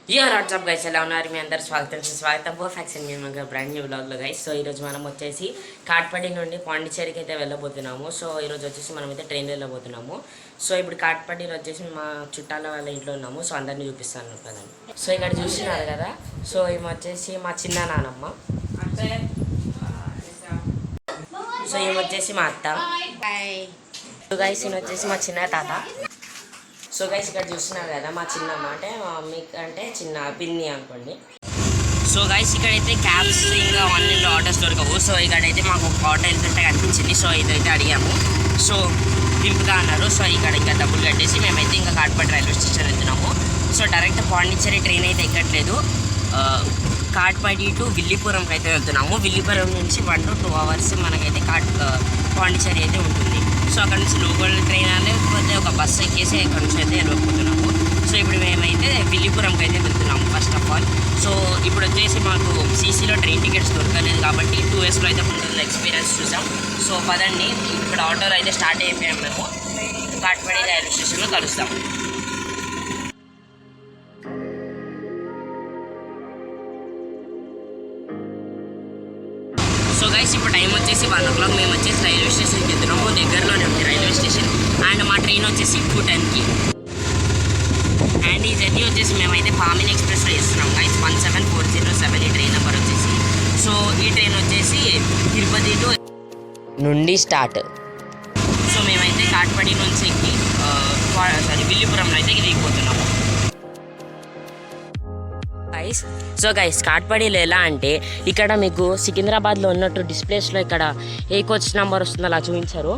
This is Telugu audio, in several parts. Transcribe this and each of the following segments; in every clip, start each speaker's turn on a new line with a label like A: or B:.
A: వాట్సాప్ గైస్ ఎలా ఉన్నారు మీ అందరు స్వాగతం పర్ఫెక్ట్ మీ మన బ్రాండ్ న్యూ బ్లాగ్లో గైస్. సో ఈరోజు మనం వచ్చేసి కాట్పడి నుండి పాండిచ్చేరికి అయితే వెళ్ళబోతున్నాము. సో ఈరోజు వచ్చేసి మనం అయితే ట్రైన్ వెళ్ళబోతున్నాము. సో ఇప్పుడు కాట్పడిలో వచ్చేసి మా చుట్టాల వాళ్ళ ఇంట్లో ఉన్నాము. సో అందరినీ చూపిస్తాను కదండి. సో ఇక్కడ చూస్తున్నారు కదా, సో ఈమె వచ్చేసి మా చిన్న నానమ్మ, సో ఈమె వచ్చేసి మా అత్త. సో గైస్ ఈయన వచ్చేసి మా చిన్న తాత. సో గైస్ ఇక్కడ చూస్తున్నారు కదా మా చిన్నమ్మ, అంటే మా మమ్మీ అంటే చిన్న పిన్ని అనుకోండి. సో గైస్ ఇక్కడైతే క్యాబ్స్ ఇంకా ఆన్లైన్లో ఆటోస్ దొరకవు. సో ఇక్కడైతే మాకు ఒక ఆటో వెళ్తుంటే కనిపించింది. సో ఇదైతే అడిగాము. సో దింపుగా అన్నారు. సో ఇక్కడ ఇంకా డబ్బులు కట్టేసి మేమైతే ఇంకా కాట్పడి రైల్వే స్టేషన్ వెళ్తున్నాము. సో డైరెక్ట్ పాండిచ్చేరి ట్రైన్ అయితే ఎక్కట్లేదు. కాట్పడి టు విల్లిపురంకి అయితే వెళ్తున్నాము. విల్లిపురం నుంచి 1 to 2 hours మనకైతే పాండిచ్చేరి అయితే ఉంటుంది. సో అక్కడ నుంచి లోకల్ ట్రైన్ లేకపోతే ఒక బస్సు ఎక్కేసి అక్కడ నుంచి అయితే వెళ్ళిపోతున్నాము. సో ఇప్పుడు మేమైతే విల్లిపురంకి అయితే వెళ్తున్నాము ఫస్ట్ ఆఫ్ ఆల్. సో ఇప్పుడు వచ్చేసి మాకు సీసీలో ట్రైన్ టికెట్స్ దొరకలేదు కాబట్టి 2 yearsలో అయితే ముందు ఎక్స్పీరియన్స్ చూసాం. సో పదండి, ఇప్పుడు ఆటోలో అయితే స్టార్ట్ అయిపోయాం. మేము కాట్పడి రైల్వే స్టేషన్లో కలుస్తాం. సో గైస్ ఇప్పుడు టైం వచ్చేసి 1 o'clock. మేము వచ్చేసి రైల్వే స్టేషన్కి వెళ్తున్నాము. దగ్గరలోనే ఉంది రైల్వే స్టేషన్. అండ్ మా ట్రైన్ వచ్చేసి 2:10కి. అండ్ ఈ జర్నీ వచ్చేసి మేమైతే పామిని ఎక్స్ప్రెస్లో చేస్తున్నాం గైస్. 17407 ఈ ట్రైన్ నెంబర్ వచ్చేసి. సో ఈ ట్రైన్ వచ్చేసి తిరుపతి టు నుండి స్టార్ట్. సో మేమైతే కాట్పడి నుంచి ఎక్కి విల్లిపురంలో అయితే దిగిపోతున్నాము. సో గైస్ కాట్పడిలో ఎలా అంటే ఇక్కడ మీకు సికింద్రాబాద్లో ఉన్నట్టు డిస్ప్లేస్లో ఇక్కడ ఏ కోచ్ నెంబర్ వస్తుందో అలా చూపించారు.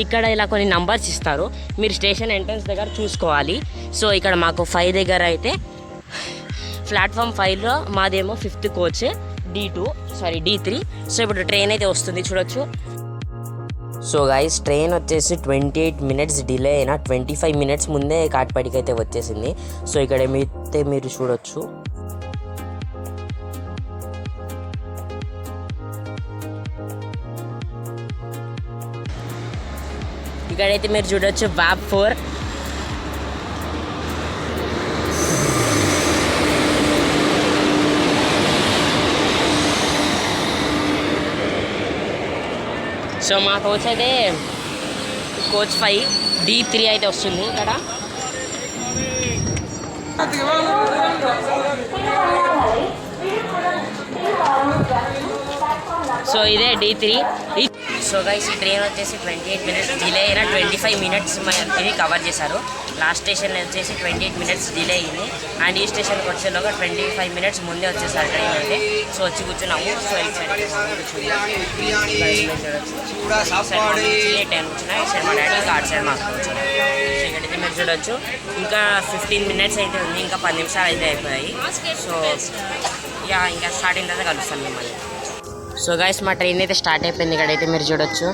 A: ఇక్కడ ఇలా కొన్ని నంబర్స్ ఇస్తారు, మీరు స్టేషన్ ఎంట్రన్స్ దగ్గర చూసుకోవాలి. సో ఇక్కడ మాకు 5 దగ్గర అయితే ప్లాట్ఫామ్ 5లో మాదేమో 5th కోచ్ D3. సో ఇప్పుడు ట్రైన్ అయితే వస్తుంది, చూడొచ్చు. సో గైస్ ట్రైన్ వచ్చేసి 28 minutes డిలే అయినా 25 minutes ముందే కాట్పడికి అయితే వచ్చేసింది. సో ఇక్కడ ఏమైతే మీరు చూడొచ్చు. ఇక్కడైతే మీరు చూడొచ్చు వ్యాప్ 4. సో మా కోచ్ అయితే కోచ్ 5 D3 అయితే వస్తుంది ఇక్కడ. సో ఇదే D3. సో గైస్ ఈ ట్రైన్ వచ్చేసి 28 minutes డిలే అయినా 25 minutes ఇది కవర్ చేశారు. లాస్ట్ స్టేషన్ వచ్చేసి 28 minutes డిలే అయింది. అండ్ ఈ స్టేషన్కి వచ్చేలోగా 25 minutes ముందే వచ్చేసారు ట్రైన్ అయితే. సో వచ్చి కూర్చున్నాము. సో ఈ సైడ్ 10 కూర్చున్నాయి. ఈ సైడ్ మా డాడీ ఆర్ట్ సైడ్ మాకు కూర్చున్నాయి. సో ఇక్కడైతే మీరు చూడొచ్చు ఇంకా 15 minutes అయితే ఉంది, ఇంకా 10 నిమిషాలు అయితే అయిపోయాయి. సో ఇంకా స్టార్ట్ అయిన తర్వాత కలుస్తాను మిమ్మల్ని. సో గైస్ మా ట్రైన్ అయితే స్టార్ట్ అయిపోయింది. ఇక్కడైతే మీరు చూడొచ్చు.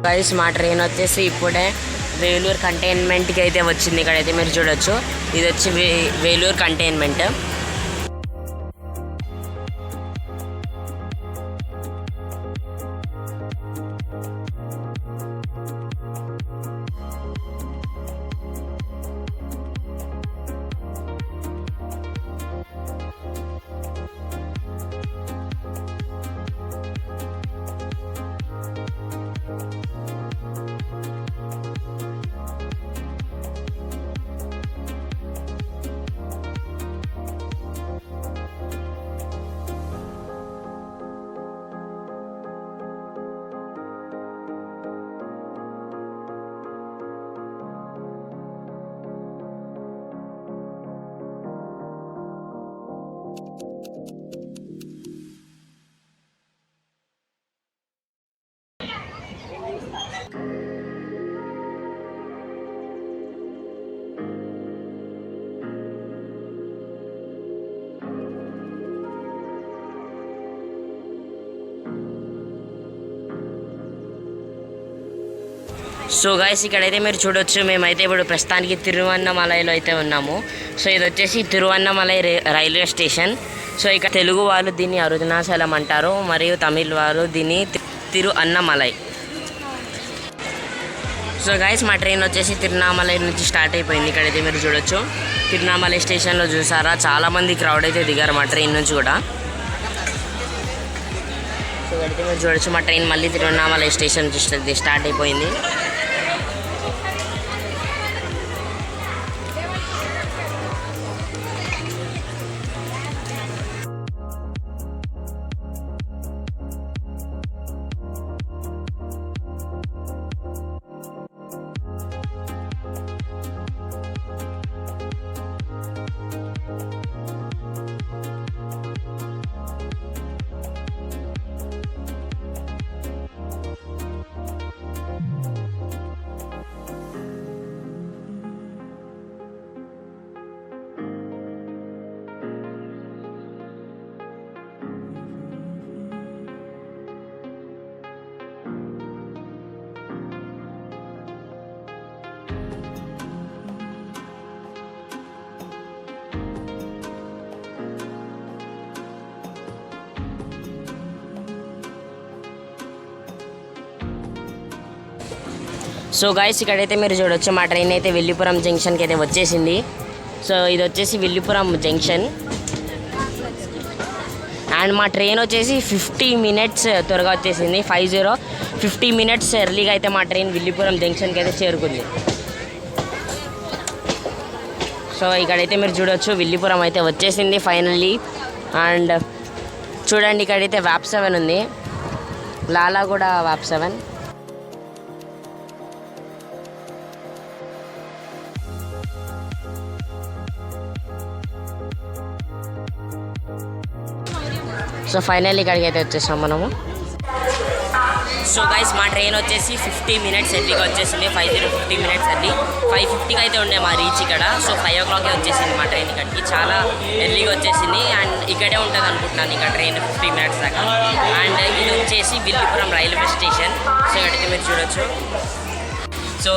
A: గైస్ మా ట్రైన్ వచ్చేసి ఇప్పుడే వేలూరు కంటైన్మెంట్కి అయితే వచ్చింది. ఇక్కడైతే మీరు చూడొచ్చు, ఇది వచ్చి వేలూరు కంటైన్మెంట్. సో గైస్ ఇక్కడైతే మీరు చూడొచ్చు, మేమైతే ఇప్పుడు ప్రస్తుతానికి తిరువన్నమలైలో అయితే ఉన్నాము. సో ఇది వచ్చేసి తిరువన్నమలై రైల్వే స్టేషన్. సో ఇక్కడ తెలుగు వాళ్ళు దీన్ని అరుణాచలం అంటారు, మరియు తమిళ్ వారు దీన్ని తిరు అన్నమలై. సో గైస్ మా ట్రైన్ వచ్చేసి తిరువన్నమలై నుంచి స్టార్ట్ అయిపోయింది. ఇక్కడైతే మీరు చూడొచ్చు, తిరువన్నమలై స్టేషన్లో చూసారా చాలామంది క్రౌడ్ అయితే దిగారు మా ట్రైన్ నుంచి కూడా. సో ఇక్కడైతే మీరు చూడొచ్చు, మా ట్రైన్ మళ్ళీ తిరువన్నమలై స్టేషన్ నుంచి స్టార్ట్ అయిపోయింది. సో గైస్ ఇక్కడైతే మీరు చూడొచ్చు, మా ట్రైన్ అయితే విల్లుపురం జంక్షన్కి అయితే వచ్చేసింది. సో ఇది వచ్చేసి విల్లుపురం జంక్షన్. అండ్ మా ట్రైన్ వచ్చేసి 50 మినిట్స్ త్వరగా వచ్చేసింది. 50 మినిట్స్ ఎర్లీగా అయితే మా ట్రైన్ విల్లుపురం జంక్షన్కి అయితే చేరుకుంది. సో ఇక్కడైతే మీరు చూడొచ్చు, విల్లుపురం అయితే వచ్చేసింది ఫైనల్లీ. అండ్ చూడండి, ఇక్కడైతే వ్యాప్ 7 ఉంది, లాలా కూడా వ్యాప్ 7. సో ఫైనల్లీ ఇక్కడికి అయితే వచ్చేసాం మనము. సో గైస్ మా ట్రైన్ వచ్చేసి 50 మినిట్స్ ఎర్లీగా వచ్చేసింది. 50 మినిట్స్ ఎర్లీ. 5:50కి అయితే ఉండే మా రీచ్ ఇక్కడ. సో 5 o'clockకే వచ్చేసింది మా ట్రైన్ ఇక్కడికి, చాలా ఎర్లీగా వచ్చేసింది. అండ్ ఇక్కడే ఉంటుంది అనుకుంటున్నాను ఇక్కడ ట్రైన్ 50 మినిట్స్ దాకా. అండ్ ఇది వచ్చేసి విల్లుపురం రైల్వే స్టేషన్. సో ఇక్కడైతే మీరు చూడొచ్చు. సో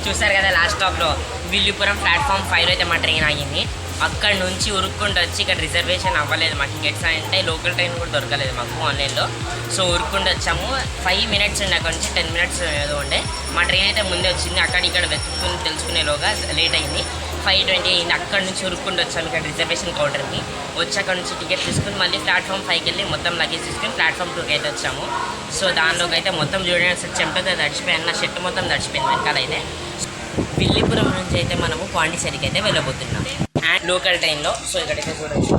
A: చూసారు కదా, లాస్ట్ స్టాప్లో విల్లుపురం ప్లాట్ఫామ్ 5లో అయితే మా ట్రైన్ ఆగింది. అక్కడ నుంచి ఉరుక్కుంటూ వచ్చి ఇక్కడ రిజర్వేషన్ అవ్వలేదు మాకు, టికెట్స్ అంటే లోకల్ ట్రైన్ కూడా దొరకలేదు మాకు ఆన్లైన్లో. సో ఉరుక్కుంటూ వచ్చాము. 5 మినిట్స్ ఉండే, అక్కడ నుంచి 10 మినిట్స్ ఏదో ఉండే. మా ట్రైన్ అయితే ముందే వచ్చింది. అక్కడ ఇక్కడ వెతుక్కుని తెలుసుకునేలోగా లేట్ అయింది. 5:20 అయింది. అక్కడ నుంచి ఉరుక్కుంటూ వచ్చాము ఇక్కడ రిజర్వేషన్ కౌంటర్కి. వచ్చి అక్కడ నుంచి టికెట్ తీసుకుని మళ్ళీ ప్లాట్ఫామ్ 5కి వెళ్ళి మొత్తం లగేజ్ తీసుకుని ప్లాట్ఫామ్ 2కి అయితే వచ్చాము. సో దానిలోకి అయితే మొత్తం చూడడానికి చెంపతో తడిచిపోయాను, నా షర్ట్ మొత్తం తడిచిపోయింది వెనకాలైతే. విల్లుపురం నుంచి అయితే మనము పాండిచ్చేరికి అయితే వెళ్ళబోతున్నాం అండ్ లోకల్ ట్రైన్లో. సో ఇక్కడైతే చూడొచ్చు,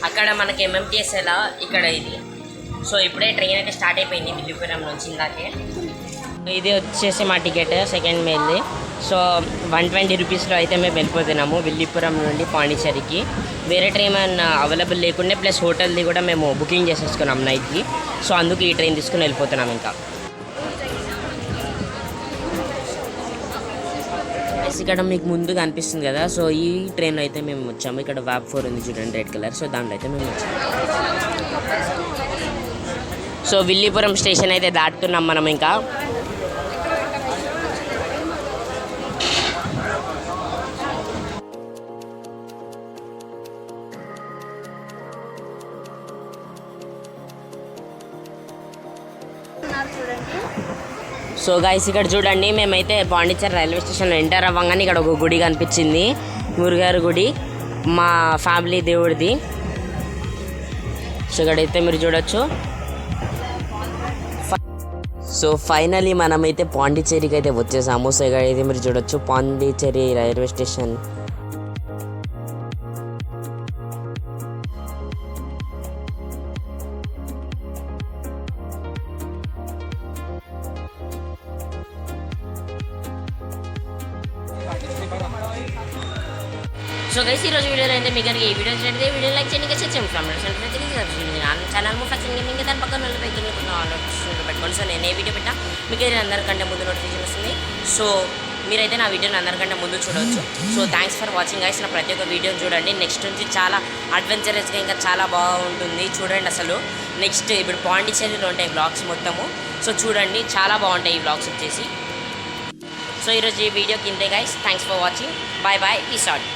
A: అక్కడ మనకి ఎంఎంటీఎస్ ఎలా ఇక్కడ ఇది. సో ఇప్పుడే ట్రైన్ అయితే స్టార్ట్ అయిపోయింది విల్లుపురం నుంచి ఇందాకే. ఇది వచ్చేసి మా టికెట్ సెకండ్ మెయిల్ది. సో 120 రూపీస్లో అయితే మేము వెళ్ళిపోతున్నాము విల్లుపురం నుండి పాండిచ్చేరికి. వేరే ట్రైన్ అవైలబుల్ లేకుండే, ప్లస్ హోటల్ది కూడా మేము బుకింగ్ చేసేసుకున్నాం నైట్కి. సో అందుకు ఈ ట్రైన్ తీసుకుని వెళ్ళిపోతున్నాం. ఇంకా ఇక్కడ మీకు ముందుగా అనిపిస్తుంది కదా, సో ఈ ట్రైన్లో అయితే మేము వచ్చాము. ఇక్కడ వ్యాప్ 4 ఉంది చూడండి, రెడ్ కలర్. సో దాంట్లో అయితే మేము వచ్చాము. సో విల్లుపురం స్టేషన్ అయితే దాటుతున్నాం మనం ఇంకా. సో గైస్ ఇక్కడ చూడండి, మేమైతే పాండిచ్చేరి రైల్వే స్టేషన్లో ఎంటర్ అవ్వగానే ఇక్కడ ఒక గుడి కనిపించింది, మురుగారు గుడి, మా ఫ్యామిలీ దేవుడిది. సో ఇక్కడైతే మీరు చూడొచ్చు. సో ఫైనలీ మనమైతే పాండిచ్చేరికి అయితే వచ్చేసాము. సో ఇక్కడైతే మీరు చూడొచ్చు, Pondicherry railway station. So guys ఈరోజు వీడియోలో అయితే మీకు ఈ వీడియో నచ్చినట్లయితే వీడియో లైక్ చేయండి, ఇంకా షేర్ చేయండి. ఛానల్ ఫ్యాక్షన్ ఇంకా దాని పక్కన పెట్టుకోండి. సో నేను ఏ వీడియో పెట్టా మీకు అందరికంటే ముందు నోటిఫికేషన్ వస్తుంది. సో మీరైతే నా వీడియోని అందరికంటే ముందు చూడవచ్చు. So thanks for watching guys. నా ప్రతి ఒక్క వీడియోని చూడండి. నెక్స్ట్ నుంచి చాలా అడ్వెంచరస్గా ఇంకా చాలా బాగుంటుంది చూడండి. అసలు నెక్స్ట్ ఇప్పుడు పాండిచ్చేరిలో ఉంటాయి వ్లాగ్స్ మొత్తము. సో చూడండి, చాలా బాగుంటాయి ఈ వ్లాగ్స్ వచ్చేసి. సో ఈరోజు ఈ వీడియోకి ఇంతే guys. Thanks for watching. Bye bye. Peace out.